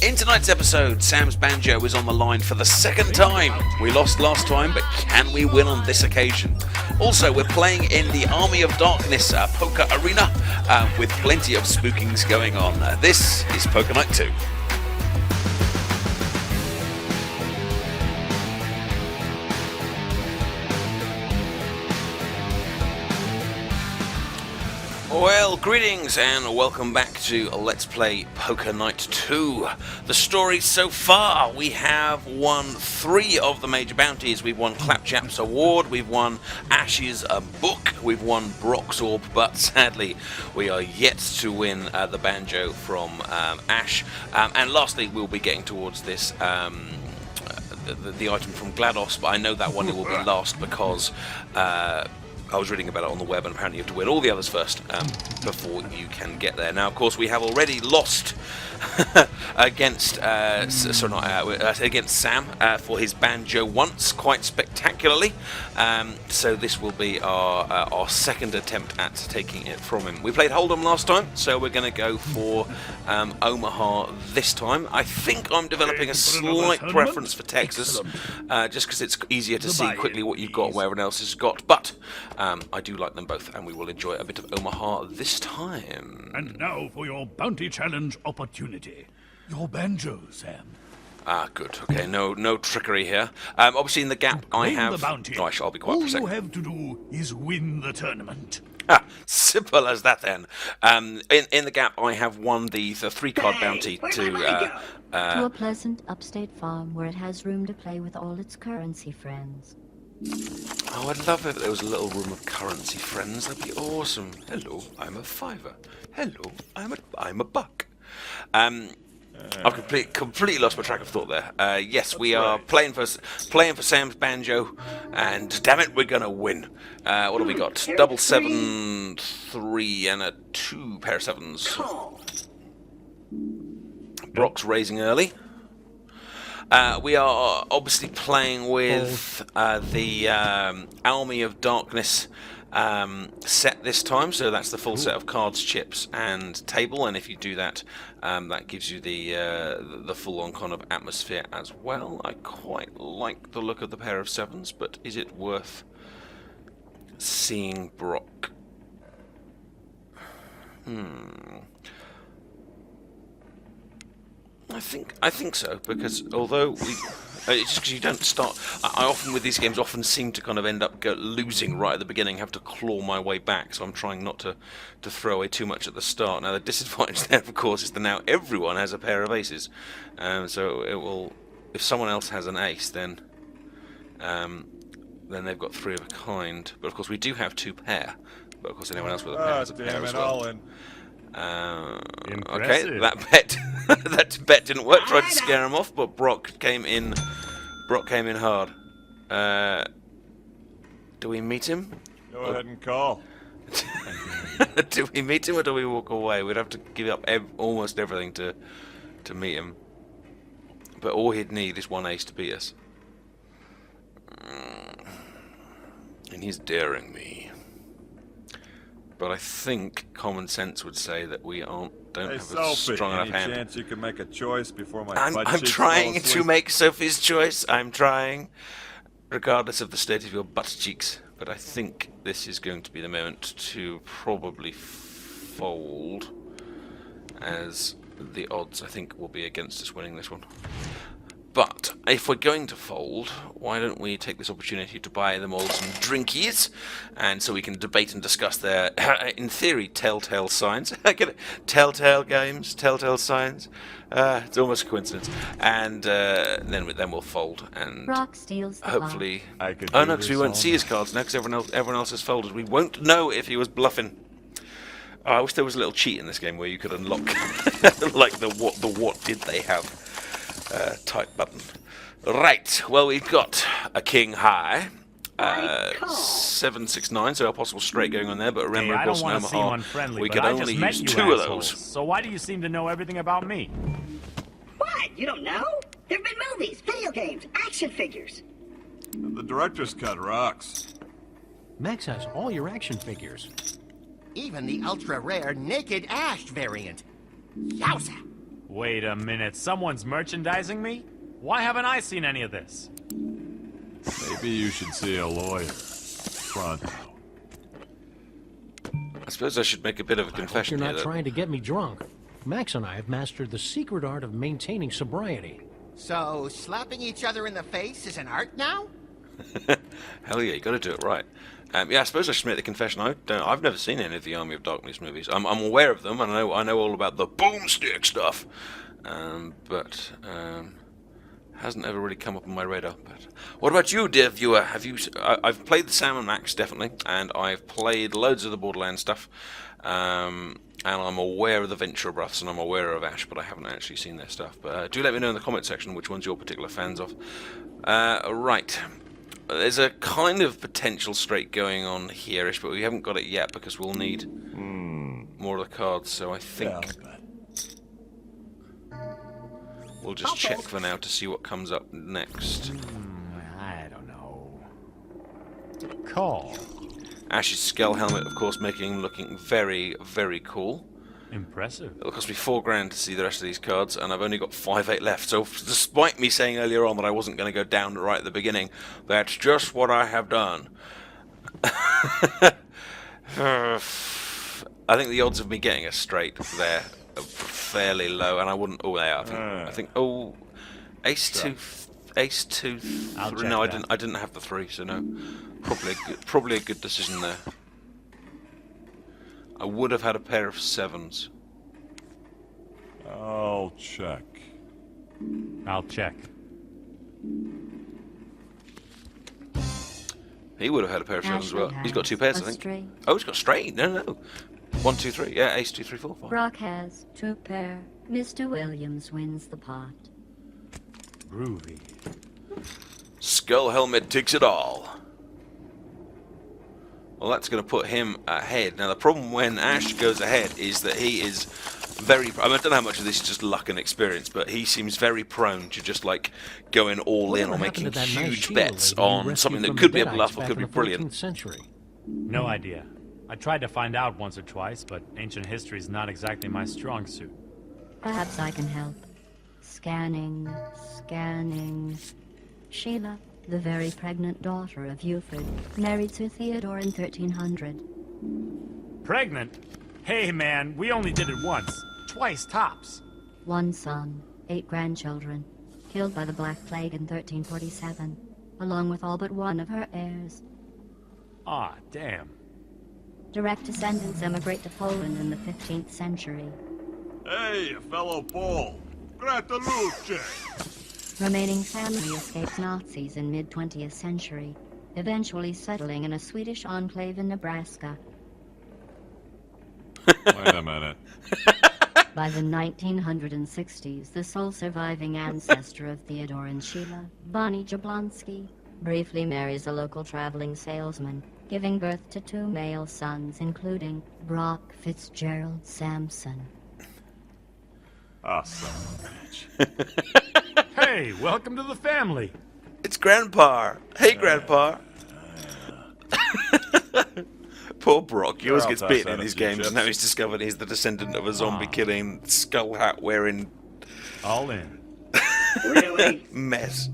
In tonight's episode, Sam's Banjo is on the line for the second time. We lost last time, but can we win on this occasion? Also, we're playing in the Army of Darkness poker arena with plenty of spookings going on. This is Poker Night 2. Well, greetings and welcome back to Let's Play Poker Night 2. The story so far, we have won 3 of the major bounties. We've won Clapchap's Award, we've won Ash's book, we've won Brock's Orb, but sadly we are yet to win the Banjo from Ash. And lastly, we'll be getting towards this the item from GLaDOS, but I know that one it will be last because I was reading about it on the web, and apparently you have to win all the others first before you can get there. Now, of course, we have already lost against against Sam for his Banjo once, quite spectacularly. So this will be our second attempt at taking it from him. We played Hold'em last time, so we're going to go for Omaha this time. I think I'm developing a slight preference for Texas, just because it's easier to see quickly what you've got and where everyone else has got. But I do like them both, and we will enjoy a bit of Omaha this time. And now for your bounty challenge opportunity. Your banjo, Sam. Good. Okay, no trickery here. Obviously, in the gap, I have. The bounty. Oh, I'll be quiet for a second. All you have to do is win the tournament. Simple as that, then. In the gap, I have won the 3-card bounty to a pleasant upstate farm where it has room to play with all its currency friends. Oh, I'd love if there was a little room of currency friends. That'd be awesome. Hello, I'm a fiver. Hello, I'm a buck. I've completely lost my track of thought there. Yes, we are playing for Sam's Banjo, and damn it, we're gonna win. What have we got? Double 7, 3, and a 2 pair of 7s. Brock's raising early. We are obviously playing with the Army of Darkness set this time, so that's the full set of cards, chips, and table. And if you do that, that gives you the full-on kind of atmosphere as well. I quite like the look of the pair of 7s, but is it worth seeing Brock? I think so, because although it's just because you don't start. I often with these games seem to kind of end up losing right at the beginning, have to claw my way back. So I'm trying not to throw away too much at the start. Now the disadvantage there, of course, is that now everyone has a pair of aces. So it will, if someone else has an ace, then they've got 3 of a kind. But of course we do have 2 pair. But of course anyone else with a pair has a pair as well. Okay, that bet didn't work. Tried to scare him off, but Brock came in hard. Do we meet him? Go ahead and call. Do we meet him or do we walk away? We'd have to give up almost everything to meet him. But all he'd need is 1 ace to beat us. And he's daring me. But I think common sense would say that we don't have a strong enough hand. Any chance you can make a choice before my I'm trying to make Sophie's choice. I'm trying, regardless of the state of your butt cheeks. But I think this is going to be the moment to probably fold, as the odds I think will be against us winning this one. But if we're going to fold, why don't we take this opportunity to buy them all some drinkies, and so we can debate and discuss their, in theory, Telltale signs. Get it? Telltale games, Telltale signs. It's almost a coincidence. And then we'll fold, and Brock steals the hopefully. Oh no, because we won't see his cards now, because everyone else has folded. We won't know if he was bluffing. Oh, I wish there was a little cheat in this game where you could unlock, like the what did they have. Type button. Right, well, we've got a king high, 7, 6, 9, so a possible straight going on there, but remember, of course, in Omaha, we could only use 2 of those. So why do you seem to know everything about me? What? You don't know? There've been movies, video games, action figures. The director's cut rocks. Max has all your action figures. Even the ultra-rare Naked Ash variant. Yowza! Wait a minute, someone's merchandising me? Why haven't I seen any of this? Maybe you should see a lawyer. Pronto. I suppose I should make a bit of a confession You're here. not That trying to get me drunk. Max and I have mastered the secret art of maintaining sobriety. So, slapping each other in the face is an art now? Hell yeah, you got to do it right. Yeah, I suppose I should make the confession. I've never seen any of the Army of Darkness movies. I'm aware of them, and I know all about the boomstick stuff, but hasn't ever really come up on my radar. But what about you, dear viewer? Have you? I've played the Sam and Max definitely, and I've played loads of the Borderlands stuff, and I'm aware of the Ventura Brothers, and I'm aware of Ash, but I haven't actually seen their stuff. But do let me know in the comment section which ones you're particular fans of. Right. There's a kind of potential straight going on here-ish, but we haven't got it yet because we'll need more of the cards, so I think we'll just check for now to see what comes up next. I don't know. Call. Ash's skull helmet, of course, making him looking very, very cool. Impressive. It'll cost me $4,000 to see the rest of these cards, and I've only got 5/8 left. So, despite me saying earlier on that I wasn't going to go down right at the beginning, that's just what I have done. I think the odds of me getting a straight there are fairly low, and I wouldn't. Oh, there. I think. Oh, ace two, I'll three. check No, that. I didn't have the 3, so no. Probably a good decision there. I would have had a pair of 7s. I'll check. I'll check. He would have had a pair of 7s as well. Ashley He's got has 2 pairs, I a think. straight. Oh, he's got straight. No. 1, 2, 3. Yeah, ace, 2, 3, 4, 5. Brock has 2 pair. Mr. Williams wins the pot. Groovy. Skull helmet takes it all. Well, that's going to put him ahead. Now, the problem when Ash goes ahead is that he is very... I don't know how much of this is just luck and experience, but he seems very prone to just, like, going all in or making huge bets on something that could be a bluff or could be brilliant. Century. No idea. I tried to find out once or twice, but ancient history is not exactly my strong suit. Perhaps I can help. Scanning. Sheila, the very pregnant daughter of Euford, married Sir Theodore in 1300. Pregnant? Hey man, we only did it once. Twice tops. 1 son, 8 grandchildren, killed by the Black Plague in 1347, along with all but 1 of her heirs. Aw, damn. Direct descendants emigrate to Poland in the 15th century. Hey, fellow Paul. Grataluce. Remaining family escaped Nazis in mid-20th century, eventually settling in a Swedish enclave in Nebraska. Wait a minute. By the 1960s, the sole surviving ancestor of Theodore and Sheila, Bonnie Jablonski, briefly marries a local traveling salesman, giving birth to 2 male sons, including Brock Fitzgerald Sampson. Ah, son of a bitch. Hey, welcome to the family. It's Grandpa. Hey, Grandpa. Poor Brock. He always gets beaten in these games, and now he's discovered he's the descendant of a zombie-killing, skull hat-wearing All in. Really? mess.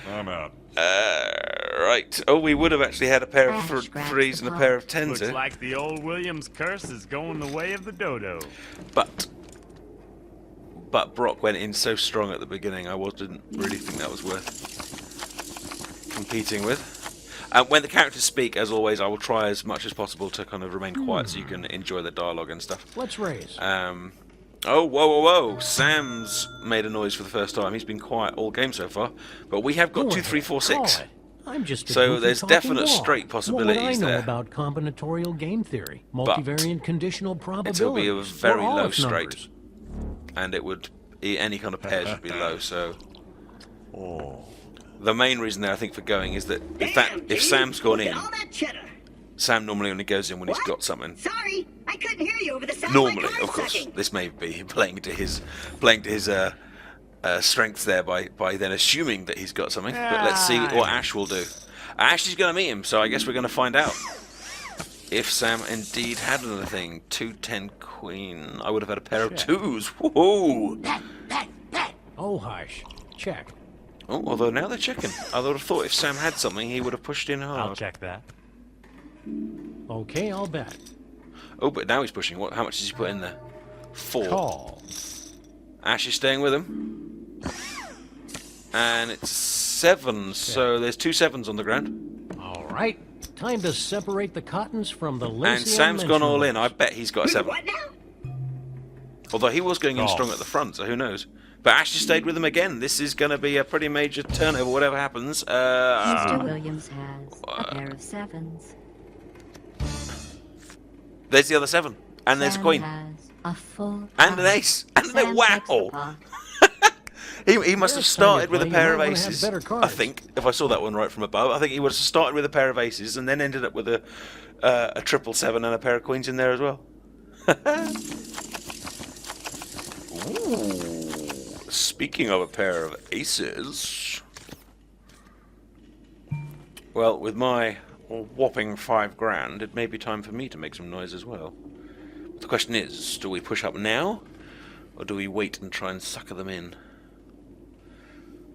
I'm out. Right. Oh, we would have actually had a pair of Ash grabs 3s the and a pair of pot. 10s Looks here. like the old Williams curse is going the way of the dodo. But Brock went in so strong at the beginning, I didn't really think that was worth competing with. When the characters speak, as always, I will try as much as possible to kind of remain quiet so you can enjoy the dialogue and stuff. Let's raise. Oh, whoa. Sam's made a noise for the first time. He's been quiet all game so far. But we have got Go 2, 3, 4, ahead, call 6. it. I'm just a So goofy there's talking definite wall. straight possibilities what would I know there. about combinatorial game theory, multivariant conditional probabilities. It'll be a very or low Olive straight. numbers. And it would... Any kind of pairs would be low, so... Oh. The main reason there, I think, for going is that Damn, if dude. Sam's gone Look in, at all that cheddar. Sam normally only goes in when he's What? got something. Sorry, I couldn't hear you over the sound Normally, of my of course, sucking. this may be playing to his strengths there by then assuming that he's got something. But let's see what Ash will do. Ash is going to meet him, so I guess we're going to find out. If Sam indeed had anything. 2-10 queen. I would have had a pair of twos. Whoa! Oh, hush. Check. Oh, although now they're checking. I would have thought if Sam had something, he would have pushed in hard. I'll check that. Okay, I'll bet. Oh, but now he's pushing. What? How much does he put in there? 4. Call. Ash is staying with him. And it's 7, so there's 2 7s on the ground. All right. Time to separate the cottons from the lacy And Sam's gone all in. I bet he's got a 7. What now? Although he was going in Call. strong at the front, so who knows. But Ash has stayed with him again. This is going to be a pretty major turnover, whatever happens. Mr. Williams has a pair of 7s. There's the other 7. And there's a Sam queen. has a full And an pot. ace. And Sam then, takes the wow! pot. He must have Next time started you with a play, pair you of might wanna have aces. better I cards. think, if I saw that one right from above, I think he would have started with a pair of aces and then ended up with a 777 and a pair of queens in there as well. Ooh, speaking of a pair of aces, well, with my whopping $5,000, it may be time for me to make some noise as well. But the question is, do we push up now, or do we wait and try and sucker them in?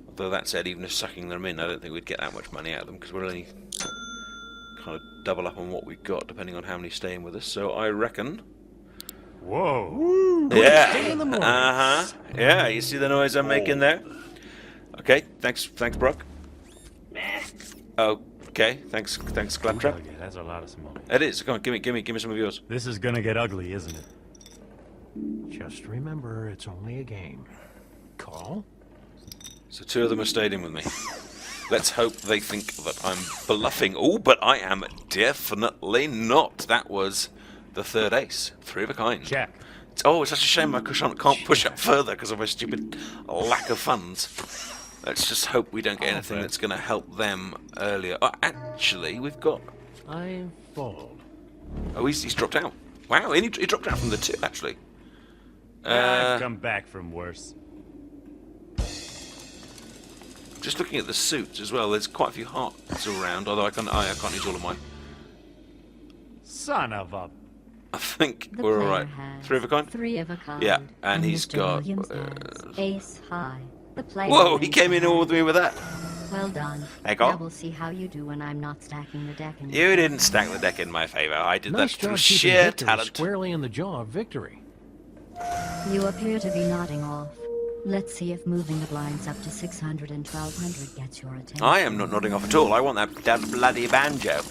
Although that said, even if sucking them in, I don't think we'd get that much money out of them, because we're only kind of double up on what we've got, depending on how many stay in with us. So I reckon... Whoa. Yeah. Yeah, you see the noise I'm making there? Okay, thanks Brock. Okay, thanks Claptrap. Okay, that's a lot of smoke. It is. Come on, give me some of yours. This is gonna get ugly, isn't it? Just remember, it's only a game. Call? So 2 of them are staying in with me. Let's hope they think that I'm bluffing. Oh, but I am definitely not. That was the 3rd ace. 3 of a kind. Check. Oh, it's such a shame I can't push up further because of my stupid lack of funds. Let's just hope we don't get anything that's going to help them earlier. Oh, actually, we've got... I fold. Oh, he's dropped out. Wow, he dropped out from the 2, actually. I've come back from worse. Just looking at the suits as well, there's quite a few hearts around, although I can't use all of mine. Son of a... I think The we're player alright. has 3 of a kind? 3 of a kind. Yeah, and he's Mr. got, Williams has ace high. The player Whoa, he has came in a all with me with that. Well done. There you go. Now we'll see how you do when I'm not stacking the deck. In You didn't stack the deck in my favour. I did Nice that through job keeping sheer victory talent. squarely in the jaw of victory. You appear to be nodding off. Let's see if moving the blinds up to 600 and 1200 gets your attention. I am not nodding off at all. I want that bloody banjo.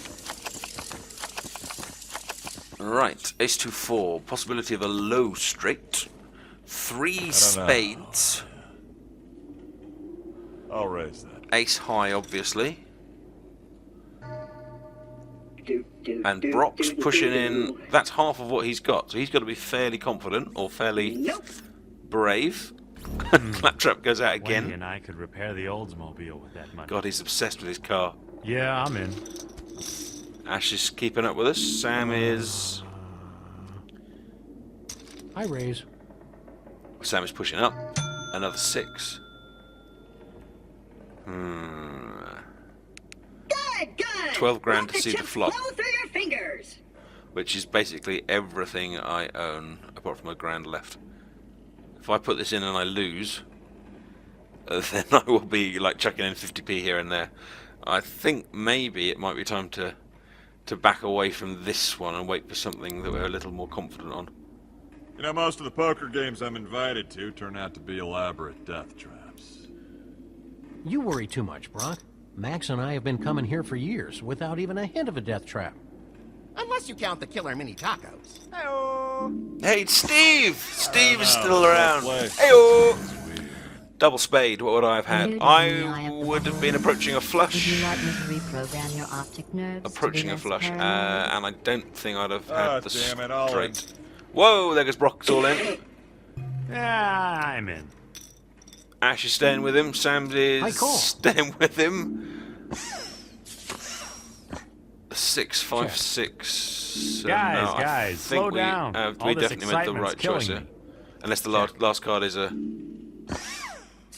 Right, ace 2-4. Possibility of a low straight. 3 spades. I'll raise that. Ace high, obviously. And Brock's pushing in. That's half of what he's got. So he's got to be fairly confident or fairly brave. Claptrap goes out Wendy again. and I could repair the Oldsmobile with that money. God, he's obsessed with his car. Yeah, I'm in. Ash is keeping up with us. Sam is... I raise. Sam is pushing up. Another 6. Good, good. 12 grand Let to see the chips flop. flow through your fingers. Which is basically everything I own, apart from $1,000 left. If I put this in and I lose, then I will be like chucking in 50p here and there. I think maybe it might be time to back away from this one and wait for something that we're a little more confident on. You know, most of the poker games I'm invited to turn out to be elaborate death traps. You worry too much, Brock. Max and I have been coming here for years without even a hint of a death trap. Unless you count the killer mini tacos. Hey-oh. Hey, it's Steve! Steve is know, still well around. played. Hey-oh! Weird. Double spade, what would I have had? You're I doing the eye of the would have been beholder. approaching a Would flush. you like me to reprogram your optic nerves? Approaching a to be flush, less and I don't think I'd have had the damn it, all in. straight. Whoa, there goes Brock's all in. Yeah, I'm in. Ash is staying with him. Sam I is call. staying with him. 6, 5, 6. So Guys, no, I guys, think slow we, down. we All this definitely made the excitement's right choice killing here. me. Unless the last card is a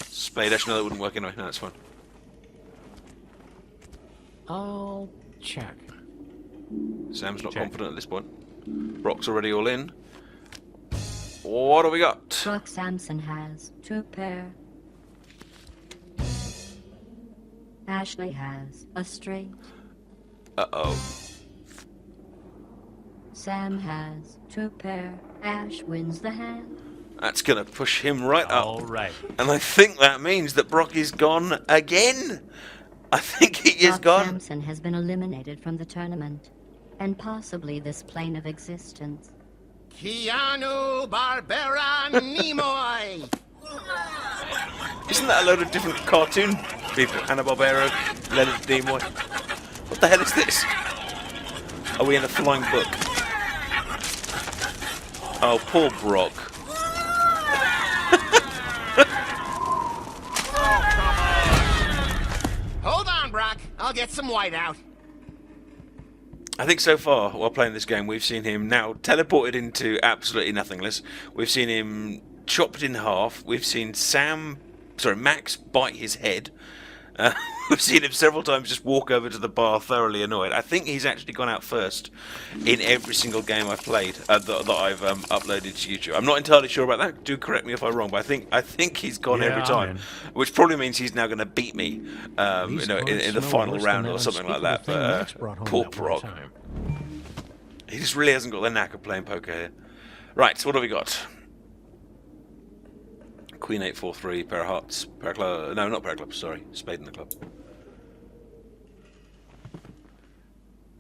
spade. Actually, no, that wouldn't work anyway. No, that's fine. I'll check. Sam's not Check. confident at this point. Brock's already all in. What do we got? Brooke Sampson has 2 pair. Ashley has a straight. Uh-oh. Sam has 2 pair. Ash wins the hand. That's going to push him right up. All right. And I think that means that Brock is gone again. I think he is Brooke gone. Sampson has been eliminated from the tournament, and possibly this plane of existence. Keanu Barbera Nimoy. Isn't that a load of different cartoon people? Hanna-Barbera, Leonard Nimoy. What the hell is this? Are we in a flying book? Oh, poor Brock. Hold on, Brock. I'll get some white out. I think so far, while playing this game, we've seen him now teleported into absolutely nothingness. We've seen him chopped in half. We've seen Max bite his head. We've seen him several times just walk over to the bar thoroughly annoyed. I think he's actually gone out first in every single game I've played that I've uploaded to YouTube. I'm not entirely sure about that. Do correct me if I'm wrong, but I think he's gone Yeah, every I'm time, in. which probably means he's now going to beat me, in the final round or something like that. But poor Brock. He just really hasn't got the knack of playing poker here. Right, so what have we got? Queen 8-4-3, pair of hearts, pair of clubs. No, not pair of clubs, sorry. Spade in the club.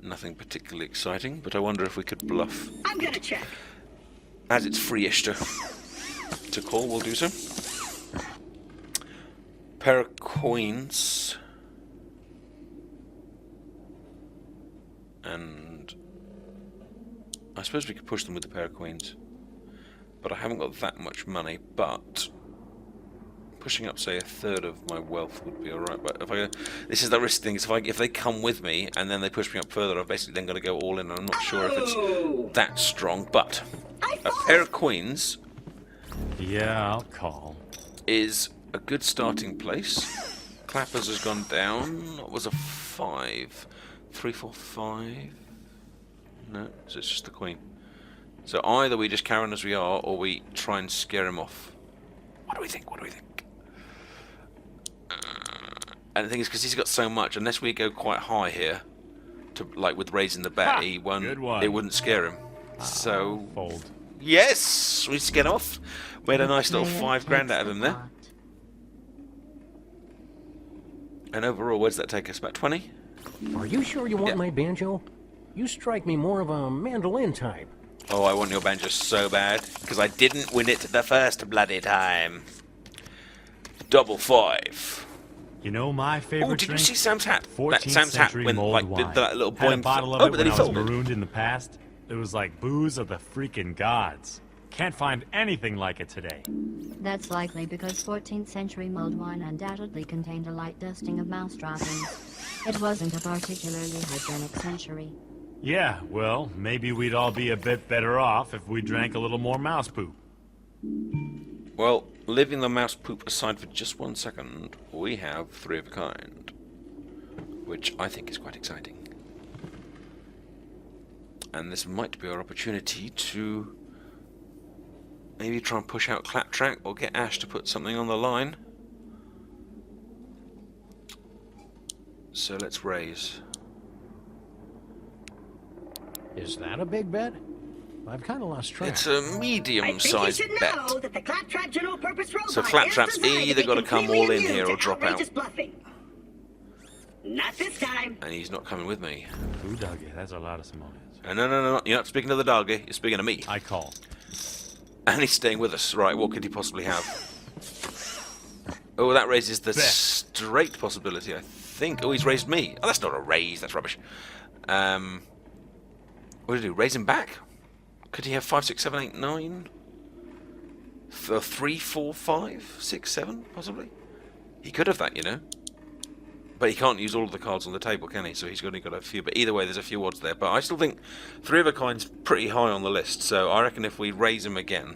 Nothing particularly exciting, but I wonder if we could bluff. I'm gonna check. As it's free-ish to call, we'll do so. Pair of queens. And I suppose we could push them with a pair of queens. But I haven't got that much money, but pushing up, say, a third of my wealth would be alright. But this is the risk thing, is if they come with me and then they push me up further, I've basically then got to go all in. I'm not sure if it's that strong, but a pair of queens Yeah, I'll call. is a good starting place. Clappers has gone down. What was a 5? 3, 4, 5? No, so it's just the queen. So either we just carry on as we are, or we try and scare him off. What do we think? What do we think? And the thing is, because he's got so much, unless we go quite high here, with raising the bet, he won't. Good one. It wouldn't scare him. So Fold. yes, we scare off. We had a nice little Player $5 grand takes out of the him there. pot. And overall, where does that take us? About 20? Are you sure you want Yeah. my banjo? You strike me more of a mandolin type. Oh, I want your banjo so bad, because I didn't win it the first bloody time. Double 5. You know my favorite Oh, did you drink? see Sam's hat? That 14th Sam's hat century when mulled wine. that little Had a boing. bottle of Oh, it but then when he I was folded. marooned in the past. It was like booze of the freaking gods. Can't find anything like it today. That's likely because 14th century mulled wine undoubtedly contained a light dusting of mouse droppings. It wasn't a particularly hygienic century. Yeah, well, maybe we'd all be a bit better off if we drank a little more mouse poop. Well, leaving the mouse poop aside for just 1 second, we have 3 of a kind, which I think is quite exciting. And this might be our opportunity to maybe try and push out Claptrack or get Ash to put something on the line. So let's raise. Is that a big bet? I've kind of lost track. It's a I think you medium-sized should bet. know that the Claptrap general purpose robot So Claptrap's is designed to either be gotta come completely all in immune here to or drop out. outrageous bluffing. Not this time. And he's not coming with me. Ooh, doggy, that's a lot of simoleons. No, you're not speaking to the doggy, you're speaking to me. I call. And he's staying with us. Right, what could he possibly have? Oh, that raises the Bet. straight possibility, I think. Oh, he's raised me. Oh, that's not a raise, that's rubbish. What did he do? Raise him back? Could he have 5, 6, 7, 8, 9? 3, 4, 5, 6, 7, possibly? He could have that, you know. But he can't use all of the cards on the table, can he? So he's only got a few. But either way, there's a few odds there. But I still think 3 of a kind's pretty high on the list. So I reckon if we raise him again,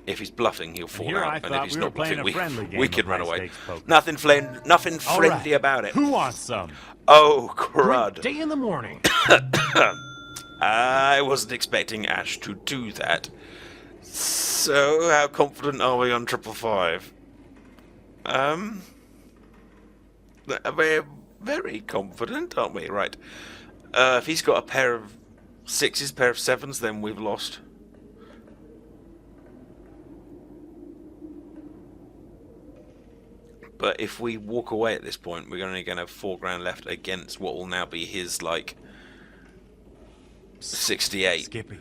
If he's bluffing, he'll fall here out. I And if thought he's we were not playing bluffing, a friendly game we of can run away. high-stakes poker. Nothing All friendly right. about it. Who wants some? Oh, Great crud. day in the morning. I wasn't expecting Ash to do that. So, how confident are we on 555? We're very confident, aren't we? Right. If he's got a pair of 6s, pair of 7s, then we've lost. But if we walk away at this point, we're only going to have £4 left against what will now be his, like, 68. Skippy,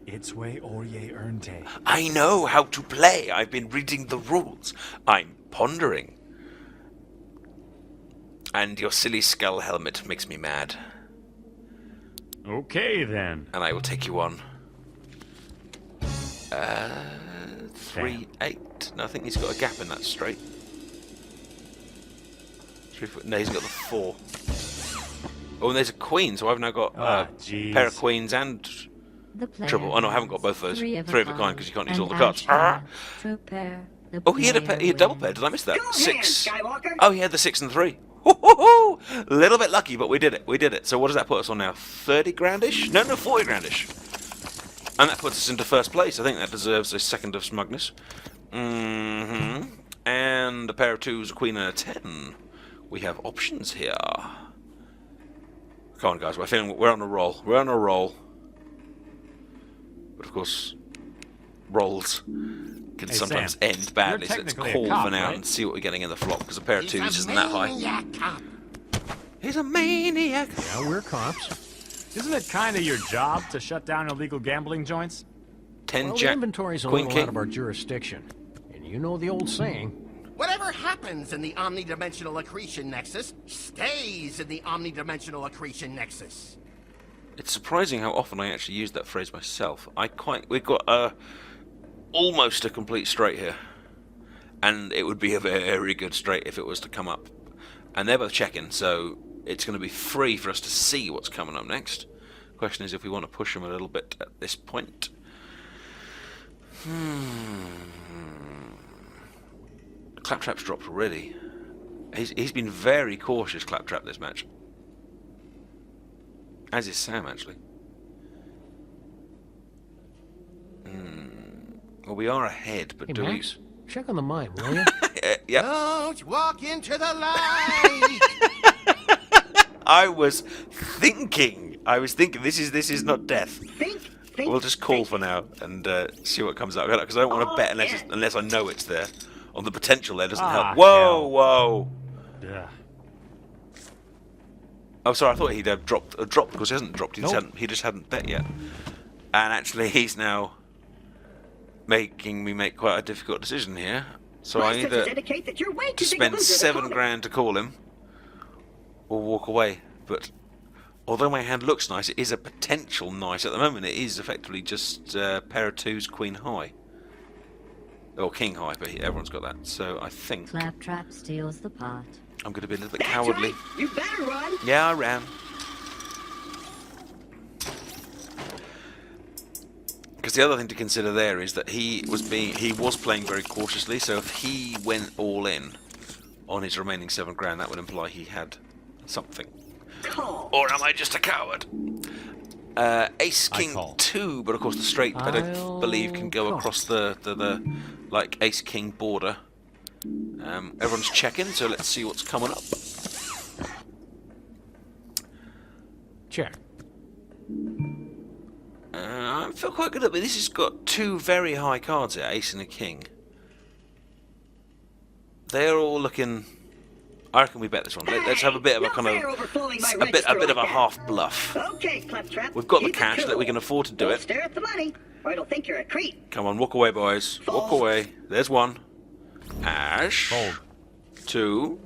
it's way or ye earn tay. I know how to play. I've been reading the rules. I'm pondering. And your silly skull helmet makes me mad. Okay, then. And I will take you on. 3, 8. No, I think he's got a gap in that straight. 3 foot. No, he's got the 4. Oh, and there's a queen, so I've now got a pair of queens and triple. Oh no, I haven't got both those. 3 of a kind because you can't use all the cards. Oh, he had a double pair. Did I miss that? Go 6. ahead, Skywalker. Oh, he had the 6 and 3. Hoo-hoo-hoo! A little bit lucky, but we did it. We did it. So what does that put us on now? 30 grandish? No, 40 grandish. And that puts us into first place. I think that deserves a second of smugness. And a pair of 2s, a queen and a 10. We have options here. Come on, guys. We're on a roll. We're on a roll. But of course, rolls can sometimes Sam, end badly. you're So let's technically a call cop, for now right? and see what we're getting in the flop. Because a pair of 2s isn't that high. Cop. He's a maniac. Yeah, we're cops. Isn't it kind of your job to shut down illegal gambling joints? 10 Well, the jack. inventory's a Queen little king. out of our jurisdiction. And you know the old saying. Whatever happens in the omnidimensional accretion nexus stays in the omnidimensional accretion nexus. It's surprising how often I actually use that phrase myself. We've got almost a complete straight here. And it would be a very good straight if it was to come up. And they're both checking, so it's going to be free for us to see what's coming up next. Question is if we want to push them a little bit at this point. Claptrap's dropped already. He's been very cautious, Claptrap, this match. As is Sam, actually. Well, we are ahead, but Hey, do Max, check on the mine, will you? we... Yep. Don't walk into the light. I was thinking, this is not death. Think. We'll just call for now and see what comes out. Because I don't want to bet unless I know it's there. On the potential there doesn't help. Whoa, hell. whoa. Yeah. Oh, sorry, I thought he'd dropped because he hasn't dropped. He just hadn't bet yet. And actually, he's now making me make quite a difficult decision here. So I either indicate that you're way too to big a spend loser to call it. £7 to call him, or walk away. But although my hand looks nice, it is a potential nice. At the moment, it is effectively just a pair of 2s, queen high. Or king high, but everyone's got that. So I think Claptrap steals the pot. I'm going to be a little bit That's cowardly. right. You better run. Yeah, I ran. Because the other thing to consider there is that he was playing very cautiously. So if he went all in on his remaining £7, that would imply he had something. Call. Or am I just a coward? Ace King call. 2, but of course the straight I don't I'll believe can go call. across the like Ace King border. Everyone's checking, so let's see what's coming up. Check. I feel quite good at it. This has got 2 very high cards here, Ace and a King. They're all looking. I reckon we bet this one. Let's have a bit of a kind of a bit of a half bluff. Okay, Claptrap. We've got the keep it cash cool. that we can afford to do Don't it. stare at the money, or it'll think you're a creep. Come on, walk away, boys. Walk Fold. away. There's 1. Ash. Fold. 2.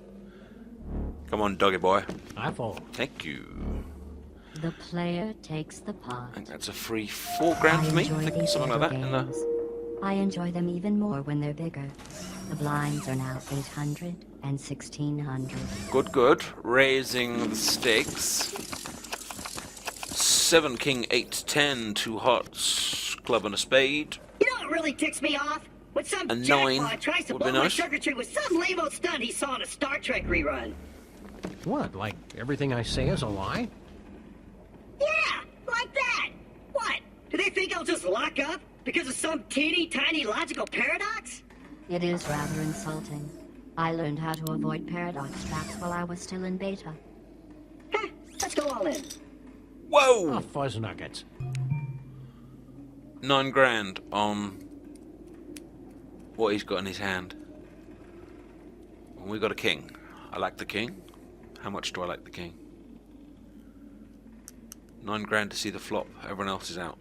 Come on, doggy boy. I fold. Thank you. The player takes the pot. I think that's a free £4 for me. I enjoy think these something like little that. games. I enjoy them even more when they're bigger. The blinds are now 800 and 1600. Good. Raising the stakes. 7 King 8 10, 2 hearts, club and a spade. You know what really ticks me off? When some A 9 jackpot tries to would be blow my nice. circuitry with some lame-old stunt he saw in a Star Trek rerun. What, like everything I say is a lie? Yeah, like that. What? Do they think I'll just lock up because of some teeny tiny logical paradox? It is rather insulting. I learned how to avoid paradox traps while I was still in beta. Heh, let's go all in. Whoa! Oh, fuzz nuggets. 9 grand on what he's got in his hand. And we got a king. I like the king. How much do I like the king? 9 grand to see the flop. Everyone else is out.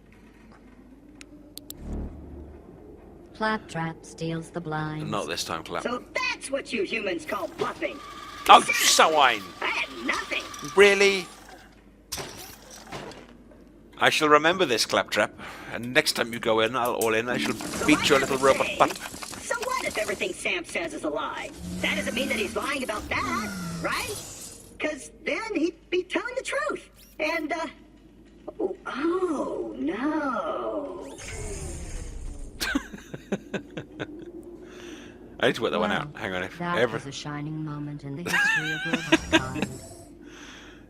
Claptrap steals the blinds. Not this time, Clap. So that's what you humans call bluffing. Oh, swine! I had nothing. Really? I shall remember this, Claptrap. And next time you go in, I'll all in. I shall beat your little robot butt. So what if everything Sam says is a lie? That doesn't mean that he's lying about that, right? Because then he'd be telling the truth. And, oh no. I need to work that one Well, out. Hang on. If That was a shining moment in the history of robotkind.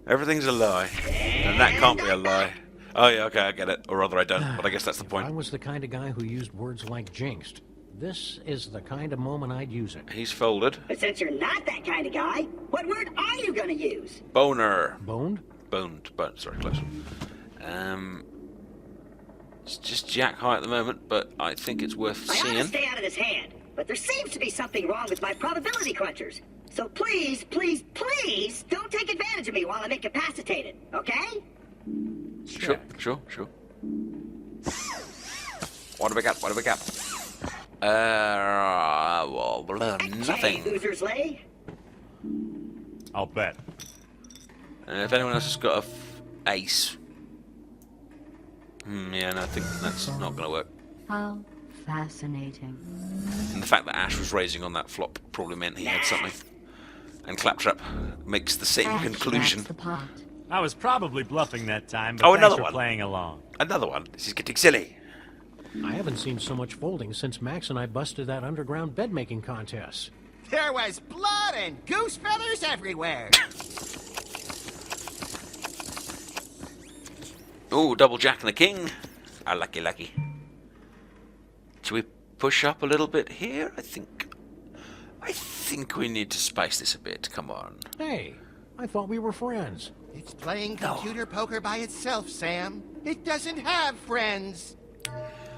everything's a lie, and that can't be a lie. Oh yeah, okay, I get it. Or rather, I don't. But I guess that's the If I point. was the kind of guy who used words like jinxed, this is the kind of moment I'd use it. He's folded. But since you're not that kind of guy, what word are you gonna use? Boner. Boned? Boned. Bone. Sorry, close. It's just jack high at the moment, but I think it's worth I ought to seeing. stay out of this hand, but there seems to be something wrong with my probability crunchers. So please, please, please don't take advantage of me while I'm incapacitated, okay? Sure. What do we got? What do we got? Well, Okay, nothing. Hoosers Lay. I'll bet. If anyone else has got a ace. Yeah, no, I think that's not going to work. How fascinating. And the fact that Ash was raising on that flop probably meant he had something. And Claptrap makes the same Ash conclusion. backs the pot. I was probably bluffing that time, but Oh, thanks another for one. playing along. Another one. This is getting silly. I haven't seen so much folding since Max and I busted that underground bed-making contest. There was blood and goose feathers everywhere. Oh, double jack and a king. Ah, lucky. Should we push up a little bit here? I think we need to spice this a bit. Come on. Hey, I thought we were friends. It's playing computer poker by itself, Sam. It doesn't have friends.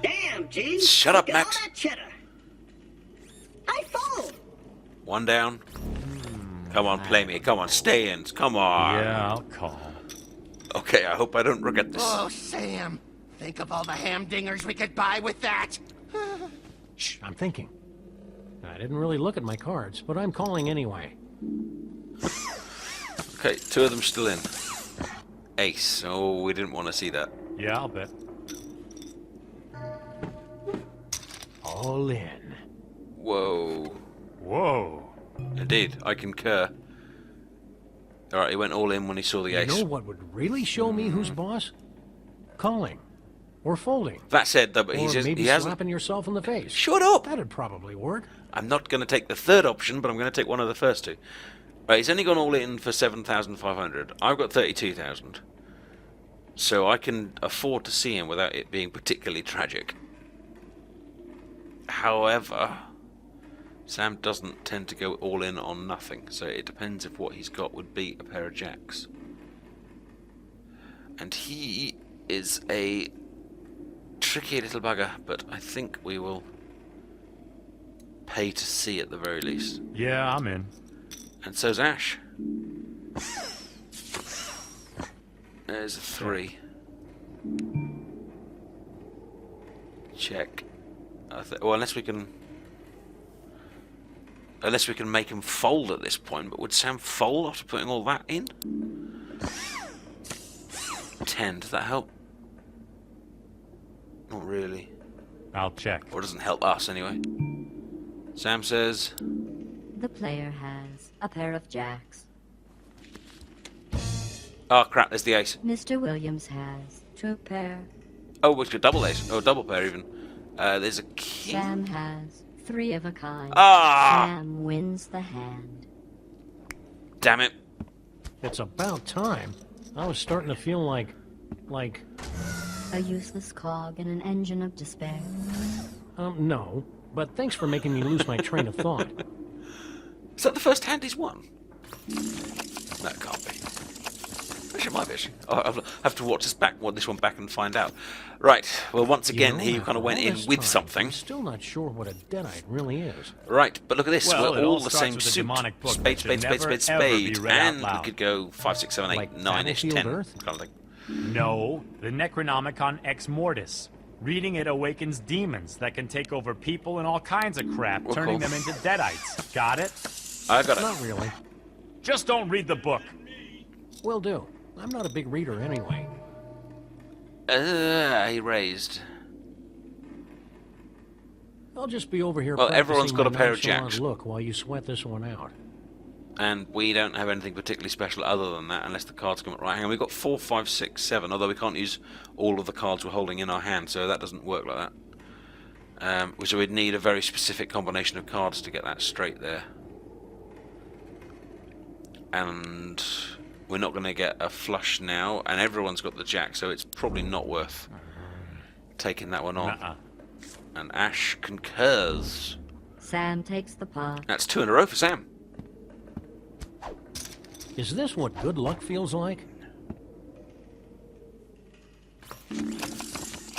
Damn, G. Shut up, Look at Max. all that cheddar. I fold. One down. Come on, play me. Come on, stay in. Come on. Yeah, I'll call. Okay, I hope I don't regret this. Oh, Sam. Think of all the hamdingers we could buy with that. Shh, I'm thinking. I didn't really look at my cards, but I'm calling anyway. Okay, 2 of them still in. Ace. Oh, we didn't want to see that. Yeah, I'll bet. All in. Whoa. Whoa. Indeed, I concur. Alright, he went all in when he saw the You ace. know what would really show me who's boss? Calling. Or folding. That said, though, but Or maybe he hasn't... slapping yourself in the face. Shut up! That'd probably work. I'm not going to take the third option, but I'm going to take one of the first two. Right, he's only gone all in for 7,500. I've got 32,000. So I can afford to see him without it being particularly tragic. However, Sam doesn't tend to go all in on nothing, so it depends if what he's got would beat a pair of jacks. And he is a tricky little bugger, but I think we will pay to see at the very least. Yeah, I'm in. And so's Ash. There's a 3. Check. Well, unless we can make him fold at this point. But would Sam fold after putting all that in? 10. Does that help? Not really. I'll check. Or it doesn't help us anyway. Sam says... The player has a pair of jacks. Oh crap, there's the ace. Mr. Williams has 2 pair. Oh, we've got double ace. Oh, double pair even. There's a king. Sam has 3 of a kind. Ah! Sam wins the hand. Damn it. It's about time. I was starting to feel like... A useless cog in an engine of despair. No. But thanks for making me lose my train of thought. Is that the first hand he's won? That can't be. Actually, it might be. I'll have to watch this one back and find out. Right. Well, once again, he kind of went in with something. I'm still not sure what a deadite really is. Right, but look at this. Well, We're it all all the starts same with a suit. demonic book Spade, that should spade, spade, never, spade, ever be spade. read out And we loud. could go 5, 6, 7, 8, Like 9-ish, 10. Battlefield Earth? Kind of thing. No, the Necronomicon Ex Mortis. Reading it awakens demons that can take over people and all kinds of crap, turning them into deadites. Got it? I got it. Not really. Just don't read the book. Will do. I'm not a big reader anyway. He raised. I'll just be over here Well, everyone's practicing got my a pair of nonchalant jacks. look while you sweat this one out. And we don't have anything particularly special other than that, unless the cards come up right. Hang on, we've got 4, 5, 6, 7, although we can't use all of the cards we're holding in our hand, so that doesn't work like that. So we'd need a very specific combination of cards to get that straight there. And we're not going to get a flush now, and everyone's got the jack, so it's probably not worth taking that one on. Nuh-uh. And Ash concurs. Sam takes the pot. That's 2 in a row for Sam. Is this what good luck feels like?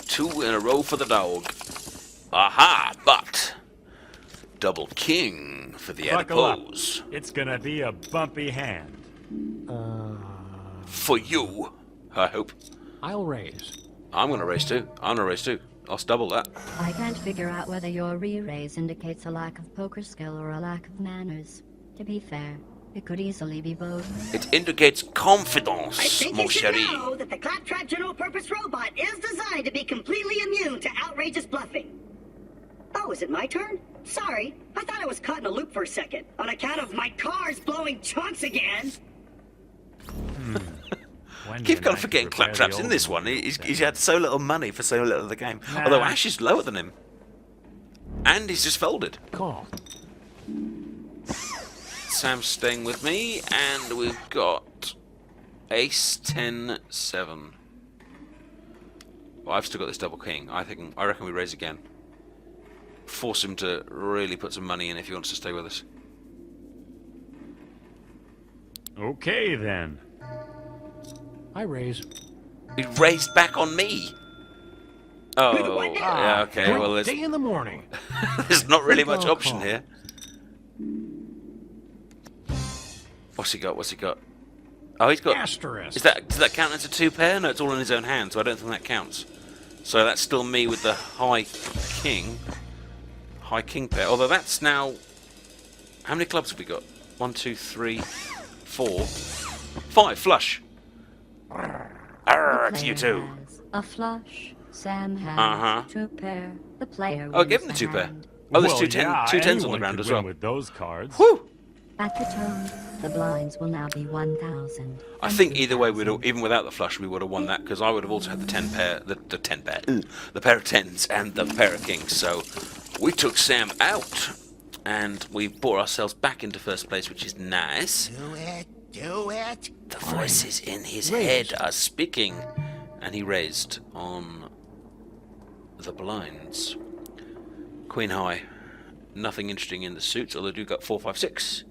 2 in a row for the dog. Aha! But double king for the Buckle up. adipose. It's gonna be a bumpy hand. For you, I hope. I'll raise. I'm gonna raise 2. I'm gonna raise 2. I'll double that. I can't figure out whether your re-raise indicates a lack of poker skill or a lack of manners. To be fair, it could easily be both. It indicates confidence, I think mon you should chéri. know that the Claptrap General-Purpose Robot is designed to be completely immune to outrageous bluffing. Oh, is it my turn? Sorry, I thought I was caught in a loop for a second, on account of my car's blowing chunks again. Keep kind of forgetting Claptrap's in this one. He's had so little money for so little of the game. Nah. Although Ash is lower than him. And he's just folded. Call. Sam's staying with me, and we've got Ace, 10, 7. Well, I've still got this double king. I reckon we raise again. Force him to really put some money in if he wants to stay with us. Okay, then. I raise. He raised back on me. Oh, yeah, okay. Great Well, day in the morning. there's not really Good much call. option here. What's he got? What's he got? Oh, he's got. Asterisk. Does that count as a 2 pair? No, it's all in his own hand, so I don't think that counts. So that's still me with the high king pair. Although that's now. How many clubs have we got? 1, 2, 3, 4, 5 flush. Arr, it's you Player two. has a flush. Sam has Uh-huh. 2 pair. The player Oh, wins give him the 2 pair. hand. Oh, there's Well, 2 yeah, tens on the anyone ground could as well. win with those cards. Whew! At the tone, the blinds will now be 1,000. I think either way, even without the flush, we would have won that because I would have also had the 10 pair, the 10 pair, the pair of tens and the pair of kings. So we took Sam out, and we brought ourselves back into first place, which is nice. Do it, do it. The voices in his Raised. head are speaking, and he raised on the blinds. Queen high, nothing interesting in the suits, although I do got 4, 5, 6.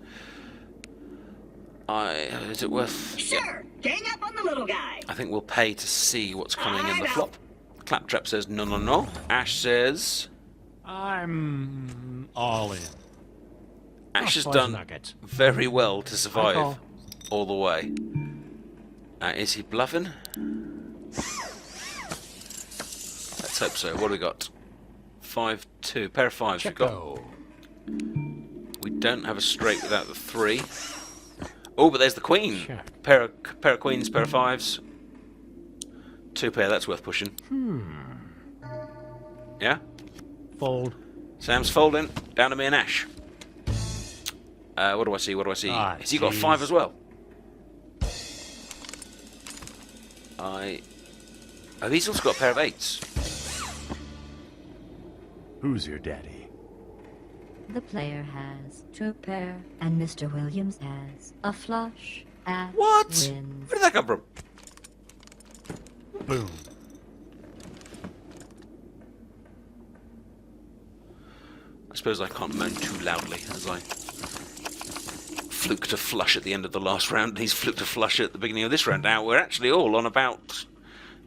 Is it worth? Sure, gang up on the little guy. I think we'll pay to see what's coming in the I know. flop. Claptrap says no, no, no. Ash says I'm all in. Ash has Fuzz done nuggets. very well to I survive call. all the way. Is he bluffing? Let's hope so. What do we got? 5, 2. Pair of 5s we've got. Checo. We don't have a straight without the 3. Oh, but there's the queen. Check. Pair of queens, pair of 5s. 2 pair, that's worth pushing. Yeah? Fold. Sam's folding. Down to me and Ash. What do I see? What do I see? Ah, Has he got jeez. 5 as well? Oh, he's also got a pair of 8s. Who's your daddy? The player has 2 pair, and Mr. Williams has a flush. Ash What? wins. Where did that come from? Boom. I suppose I can't moan too loudly as I fluked a flush at the end of the last round, and he's fluked a flush at the beginning of this round. Now, we're actually all on about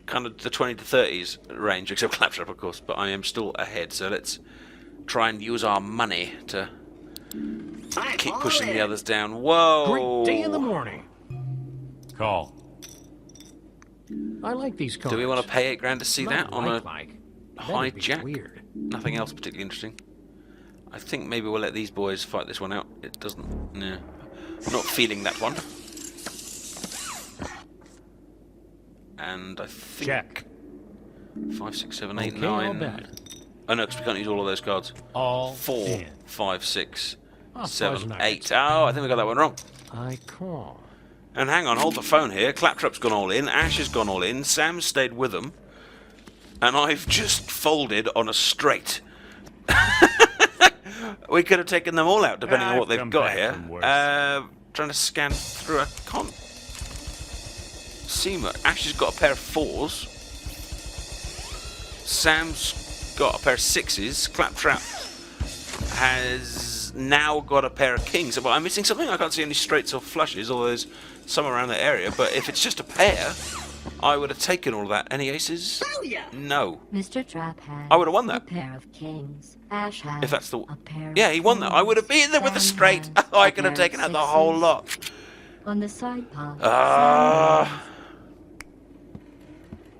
kind of the 20 to 30s range, except Claptrap, of course, but I am still ahead, so let's try and use our money to keep pushing the others down. Whoa! Great day in the morning. Call. I like these cards. Do we want to pay 8 grand to see that on a high That'd be jack? weird. Nothing else particularly interesting. I think maybe we'll let these boys fight this one out. It doesn't... No. Not feeling that one. And I think... Check. 5, 6, 7, 8, Okay, 9... I'll bet. Oh no, because we can't use all of those cards. All 4, in. 5, 6, Ah, 7, fuzz 8. Oh, I think we got that one wrong. I call. And hang on, hold the phone here. Claptrap's gone all in. Ash has gone all in. Sam's stayed with them. And I've just folded on a straight. We could have taken them all out, depending on what they've come got back here. from worse. Trying to scan through. I can't see much. Ash has got a pair of 4s. Sam's got a pair of 6s. Claptrap has now got a pair of kings. But I'm missing something. I can't see any straights or flushes, although there's some around that area. But if it's just a pair, I would have taken all that. Any aces? Booyah! No. Mr. Trap has I would have won that. a pair of kings. Ash has If that's the... a pair Yeah, of he won that. I would have been there with a Sam straight. has I a could have pair of taken out the whole 6s. lot. On the side pot, Ah.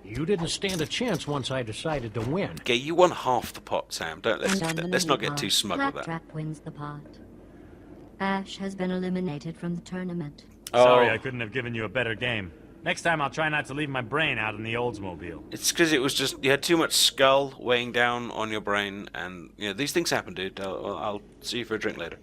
You didn't stand a chance once I decided to win. Okay, you won half the pot, Sam. Don't and on the let's not mini get too pot, smug with that. Claptrap wins the pot. Ash has been eliminated from the tournament. Sorry, Oh. I couldn't have given you a better game. Next time I'll try not to leave my brain out in the Oldsmobile. It's because it was just you had too much skull weighing down on your brain, and you know these things happen, dude. I'll see you for a drink later.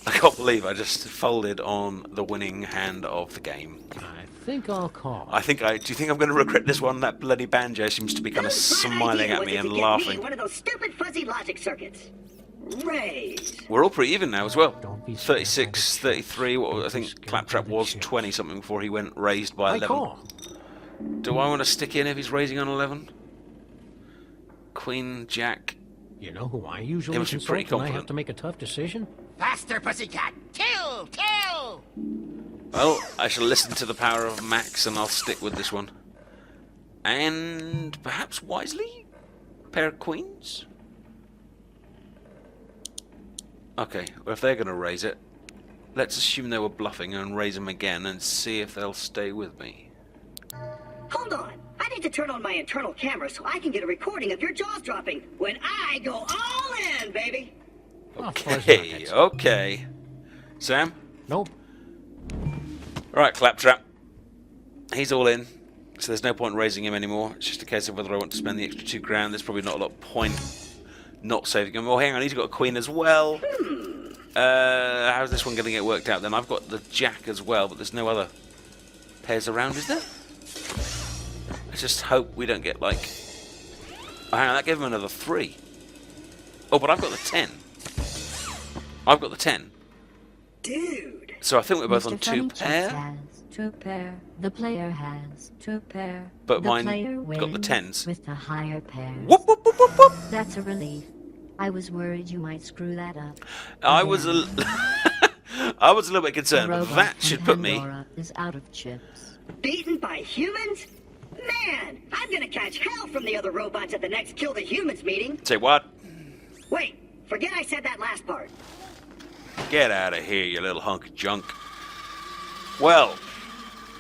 I can't believe I just folded on the winning hand of the game. I think I'll call. Do you think I'm going to regret this one? That bloody Banjo seems to be kind of Whose bright smiling idea at was me it and to get laughing. Me one of those stupid fuzzy logic circuits. Raise. We're all pretty even now as well. Don't be scared by 36, the 33. What was, I Don't be think scared Claptrap by the was chips. 20 something before he went raised by I 11. call. Do I want to stick in if he's raising on 11? Queen, Jack. You know who I usually They must be consult pretty when I have confident. to make a tough decision? Faster, pussycat! Kill! Kill! Well, I shall listen to the power of Max and I'll stick with this one. And perhaps wisely? Pair of queens? Okay, well if they're going to raise it, let's assume they were bluffing and raise them again and see if they'll stay with me. Hold on. I need to turn on my internal camera so I can get a recording of your jaws dropping when I go all in, baby. Oh, fuzz Okay, nuggets. okay. Sam? Nope. Right, Claptrap. He's all in, so there's no point raising him anymore. It's just a case of whether I want to spend the extra 2 grand. There's probably not a lot of point not saving him. Oh, hang on, he's got a queen as well. How's this one going to get worked out then? I've got the jack as well, but there's no other pairs around, is there? I just hope we don't get like... Oh, hang on, that gave him another 3. Oh, but I've got the 10. I've got the 10. Dude. So I think we're both Mr. on 2 Funny Chips pair. has 2 pair. The player has 2 pair. But the mine player got the wins 10s. with the higher pair. Whoop, whoop, whoop, whoop, whoop. That's a relief. I was worried you might screw that up. I was a little bit The concerned, but robot that from should put me... Pandora is out of chips. Beaten by humans? Man, I'm gonna catch hell from the other robots at the next Kill the Humans meeting. Say what? Wait, forget I said that last part. Get out of here, you little hunk of junk. Well,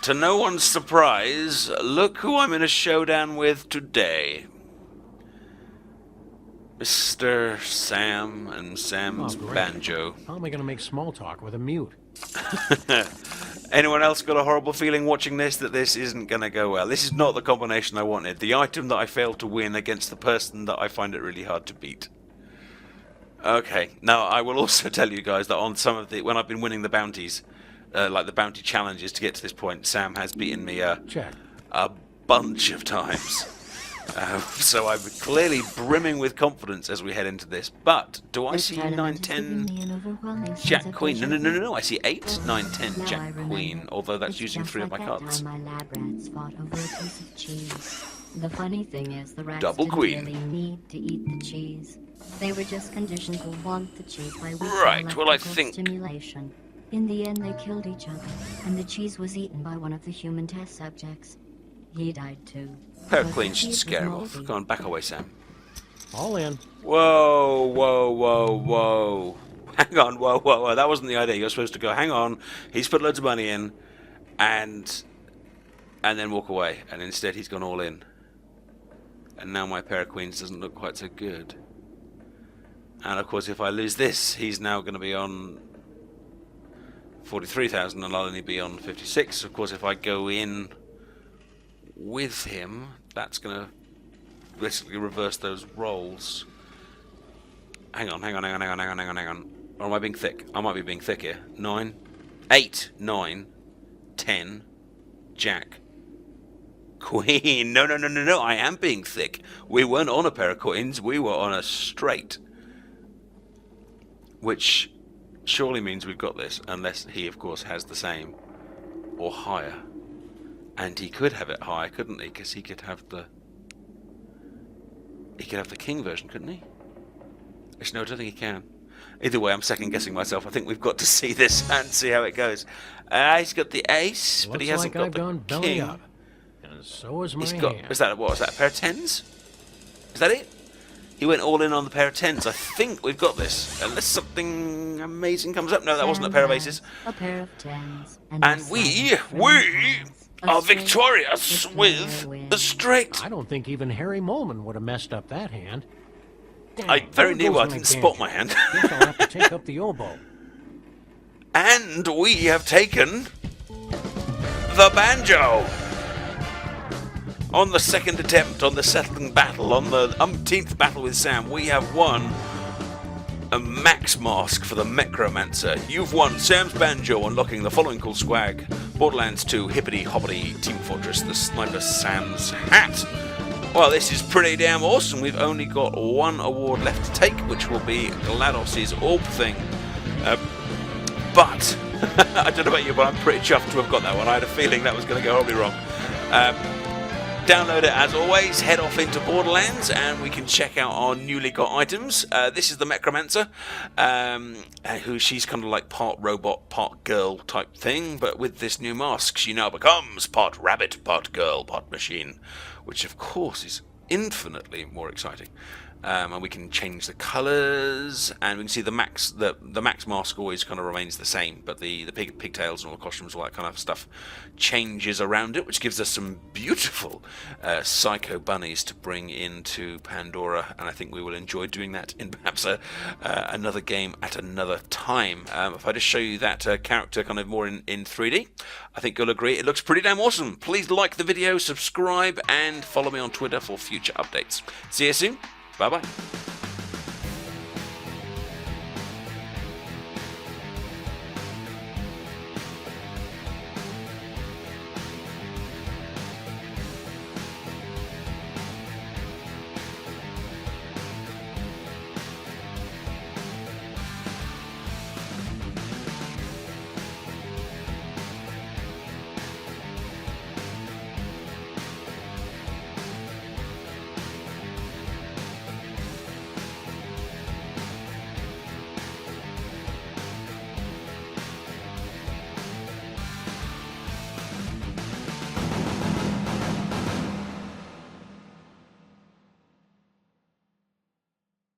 to no one's surprise, look who I'm in a showdown with today. Mr. Sam and Sam's Oh, great. Banjo. How am I going to make small talk with a mute? Anyone else got a horrible feeling watching this that this isn't going to go well? This is not the combination I wanted. The item that I failed to win against the person that I find it really hard to beat. Okay, now I will also tell you guys that on some of the... When I've been winning the bounties, like the bounty challenges to get to this point, Sam has beaten me Check. a bunch of times. So I'm clearly brimming with confidence as we head into this. But do I This see tournament 9, has 10 given me an overwhelming sense Jack of Queen? No, deja no, no, vu. no, no. I see 8, 9, 10 Now I Jack remember. Queen. Although that's It's using just 3 of like my that cards. time my lab rats fought over a piece of cheese. The funny thing is, the rats Double didn't queen. really need to eat the cheese. They were just conditioned to want the cheese by weak Right, well, I electrical think- stimulation. In the end, they killed each other, and the cheese was eaten by one of the human test subjects. He died too. Pair But of the Queens should cheese was scare him off. moldy. Go on, back away, Sam. All in. Whoa, whoa, whoa, whoa. Hang on, whoa, whoa, whoa. That wasn't the idea. You're supposed to go, hang on, he's put loads of money in, and then walk away. And instead he's gone all in. And now my pair of queens doesn't look quite so good. And of course if I lose this, he's now going to be on 43,000 and I'll only be on 56. Of course if I go in with him, that's going to basically reverse those rolls. Hang on. Or am I being thick? I might be being thick here. 9, 8, 9, 10, Jack, Queen. No. I am being thick. We weren't on a pair of coins. We were on a straight. Which surely means we've got this, unless he, of course, has the same or higher. And he could have it higher, couldn't he? Because he could have the king version, couldn't he? Actually, no, I don't think he can. Either way, I'm second guessing myself. I think we've got to see this and see how it goes. He's got the ace, but he Looks hasn't like I've got gone the belly king. up. And so is my He's got. hand. Is that what? Is that a pair of tens? Is that it? He went all in on the pair of tens. I think we've got this, unless something amazing comes up. No, that wasn't a pair of aces. A pair of tens. And we are victorious with the straight. I don't think even Harry Molman would have messed up that hand. I very There nearly goes I my didn't Banjo. spot my hand. Guess I'll have to take up the oboe. And we have taken the Banjo. On the second attempt, on the settling battle, on the umpteenth battle with Sam, we have won a max mask for the Necromancer. You've won Sam's Banjo, unlocking the following cool swag: Borderlands 2, Hippity Hoppity, Team Fortress, the Sniper Sam's hat. Well, this is pretty damn awesome. We've only got one award left to take, which will be GLaDOS's Orb thing. But, I don't know about you, but I'm pretty chuffed to have got that one. I had a feeling that was going to go horribly wrong. Download it as always, head off into Borderlands, and we can check out our newly got items. This is the Necromancer, who she's kind of like part robot, part girl type thing, but with this new mask, she now becomes part rabbit, part girl, part machine, which of course is infinitely more exciting. And we can change the colours, and we can see the max mask always kind of remains the same, but the pigtails and all the costumes, all that kind of stuff changes around it, which gives us some beautiful psycho bunnies to bring into Pandora, and I think we will enjoy doing that in perhaps another game at another time. If I just show you that character kind of more in 3D, I think you'll agree it looks pretty damn awesome. Please like the video, subscribe, and follow me on Twitter for future updates. See you soon. Bye-bye.